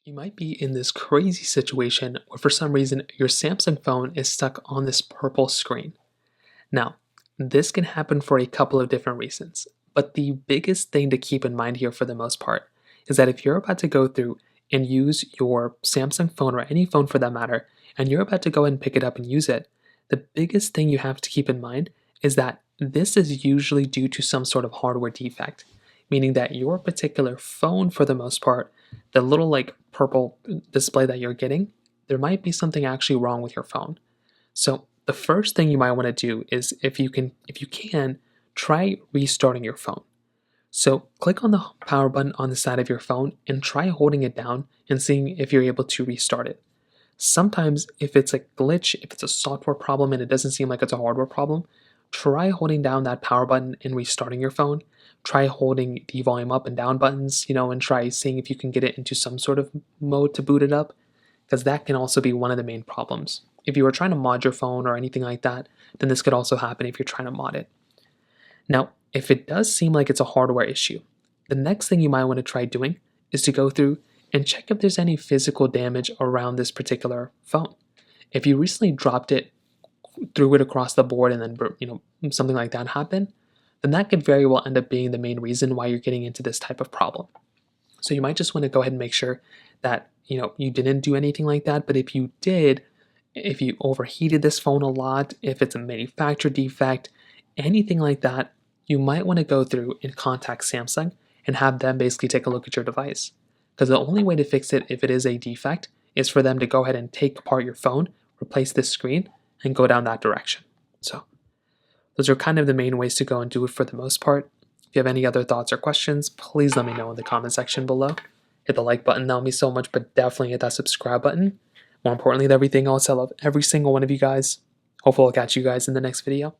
You might be in this crazy situation where for some reason your Samsung phone is stuck on this purple screen. Now, this can happen for a couple of different reasons, but the biggest thing to keep in mind here for the most part is that if you're about to go through and use your Samsung phone or any phone for that matter, and you're about to go ahead and pick it up and use it, the biggest thing you have to keep in mind is that this is usually due to some sort of hardware defect, meaning that your particular phone, for the most part, the little like purple display that you're getting, there might be something actually wrong with your phone. So the first thing you might want to do is if you can, try restarting your phone. So click on the power button on the side of your phone and try holding it down and seeing if you're able to restart it. Sometimes if it's a glitch, if it's a software problem and it doesn't seem like it's a hardware problem, try holding down that power button and restarting your phone. Try holding the volume up and down buttons, and try seeing if you can get it into some sort of mode to boot it up, because that can also be one of the main problems. If you were trying to mod your phone or anything like that, then this could also happen if you're trying to mod it. Now, if it does seem like it's a hardware issue, the next thing you might want to try doing is to go through and check if there's any physical damage around this particular phone. If you recently dropped it, threw it across the board, and then something like that happened, then that could very well end up being the main reason why you're getting into this type of problem. So you might just want to go ahead and make sure that you didn't do anything like that. But if you did, if you overheated this phone a lot, if it's a manufacturer defect, anything like that, you might want to go through and contact Samsung and have them basically take a look at your device. Because the only way to fix it if it is a defect is for them to go ahead and take apart your phone, replace this screen, and go down that direction. So those are kind of the main ways to go and do it for the most part. If you have any other thoughts or questions, please let me know in the comment section below. Hit the like button, that would mean so much, but definitely hit that subscribe button. More importantly than everything else, I love every single one of you guys. Hopefully I'll catch you guys in the next video.